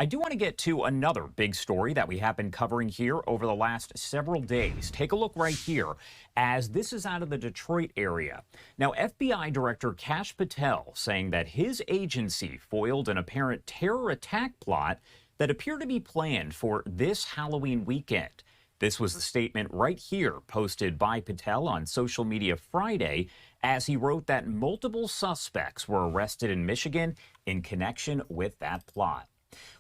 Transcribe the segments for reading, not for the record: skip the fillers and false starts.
I do want to get to another big story that we have been covering here over the last several days. Take a look right here, as this is out of the Detroit area. Now, FBI Director Kash Patel saying that his agency foiled an apparent terror attack plot that appeared to be planned for this Halloween weekend. This was the statement right here posted by Patel on social media Friday, as he wrote that multiple suspects were arrested in Michigan in connection with that plot.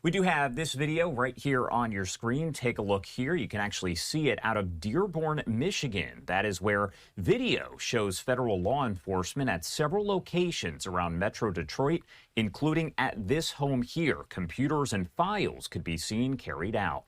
We do have this video right here on your screen. Take a look here. You can actually see it out of Dearborn, Michigan. That is where video shows federal law enforcement at several locations around Metro Detroit, including at this home here. Computers and files could be seen carried out.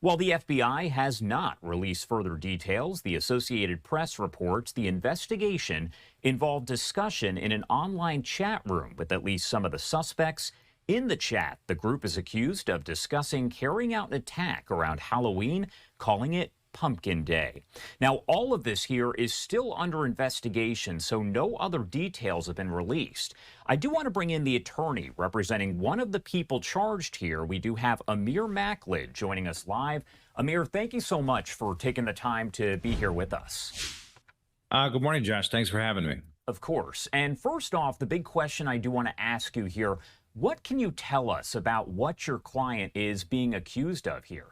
While the FBI has not released further details, the Associated Press reports the investigation involved discussion in an online chat room with at least some of the suspects. In the chat, the group is accused of discussing carrying out an attack around Halloween, calling it Pumpkin Day. Now, all of this here is still under investigation, so no other details have been released. I do want to bring in the attorney representing one of the people charged here. We do have Amir Mackled joining us live. Amir, thank you so much for taking the time to be here with us. Good morning, Josh. Thanks for having me. Of course. And first off, the big question I do want to ask you here, what can you tell us about what your client is being accused of here?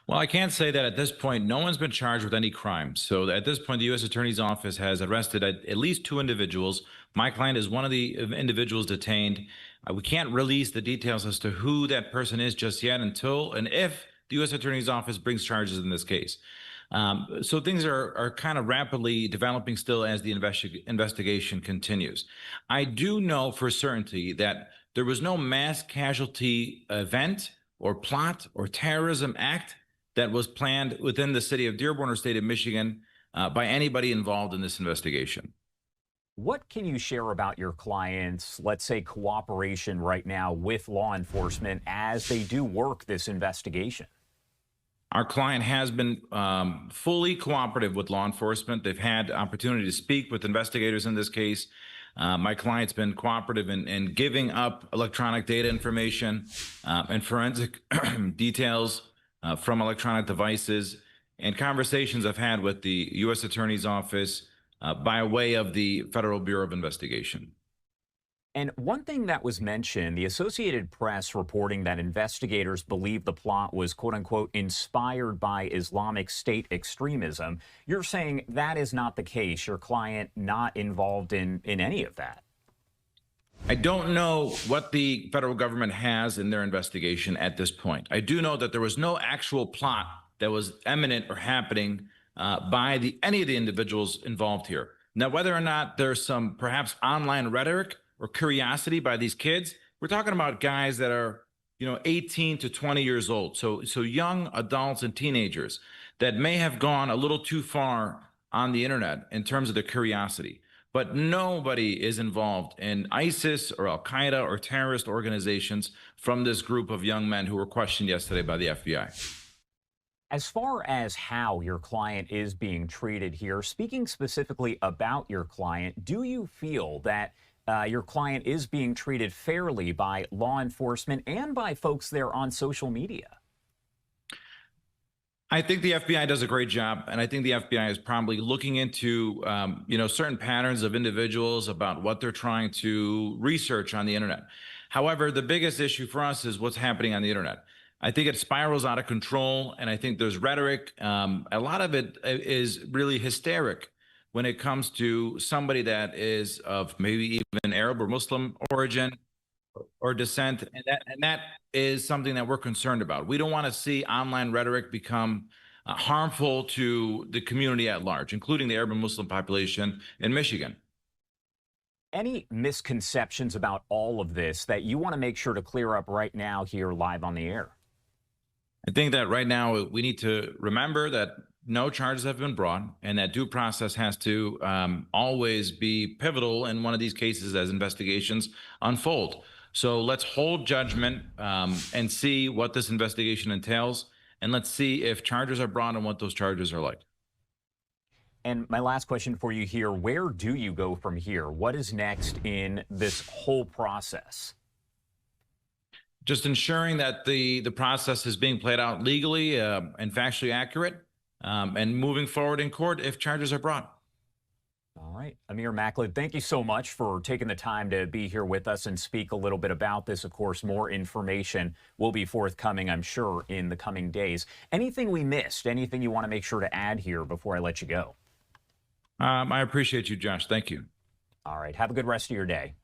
Well, I can't say that at this point, no one's been charged with any crime. So at this point, the U.S. Attorney's Office has arrested at least 2 individuals. My client is one of the individuals detained. We can't release the details as to who that person is just yet until and if the U.S. Attorney's Office brings charges in this case. So things are kind of rapidly developing still as the investigation continues. I do know for certainty that there was no mass casualty event or plot or terrorism act that was planned within the city of Dearborn or state of Michigan by anybody involved in this investigation. What can you share about your clients', let's say, cooperation right now with law enforcement as they do work this investigation? Our client has been fully cooperative with law enforcement. They've had opportunity to speak with investigators in this case. My client's been cooperative in giving up electronic data information and forensic details from electronic devices, and conversations I've had with the U.S. Attorney's Office by way of the Federal Bureau of Investigation. And one thing that was mentioned, the Associated Press reporting that investigators believe the plot was, quote unquote, inspired by Islamic State extremism. You're saying that is not the case. Your client not involved in any of that. I don't know what the federal government has in their investigation at this point. I do know that there was no actual plot that was imminent or happening by any of the individuals involved here. Now, whether or not there's some perhaps online rhetoric or curiosity by these kids, we're talking about guys that are, 18 to 20 years old. So young adults and teenagers that may have gone a little too far on the internet in terms of their curiosity. But nobody is involved in ISIS or Al Qaeda or terrorist organizations from this group of young men who were questioned yesterday by the FBI. As far as how your client is being treated here, speaking specifically about your client, do you feel that your client is being treated fairly by law enforcement and by folks there on social media? I think the FBI does a great job, and I think the FBI is probably looking into, certain patterns of individuals about what they're trying to research on the internet. However, the biggest issue for us is what's happening on the internet. I think it spirals out of control, and I think there's rhetoric. A lot of it is really hysteric when it comes to somebody that is of maybe even Arab or Muslim origin or descent, and that is something that we're concerned about. We don't want to see online rhetoric become harmful to the community at large, including the Arab and Muslim population in Michigan. Any misconceptions about all of this that you want to make sure to clear up right now here live on the air? I think that right now we need to remember that no charges have been brought, and that due process has to always be pivotal in one of these cases as investigations unfold. So let's hold judgment and see what this investigation entails, and let's see if charges are brought and what those charges are like. And my last question for you here, where do you go from here? What is next in this whole process? just ensuring that the process is being played out legally and factually accurate, and moving forward in court if charges are brought. All right. Amir Mackled, thank you so much for taking the time to be here with us and speak a little bit about this. Of course, more information will be forthcoming, I'm sure, in the coming days. Anything we missed? Anything you want to make sure to add here before I let you go? I appreciate you, Josh. Thank you. All right. Have a good rest of your day.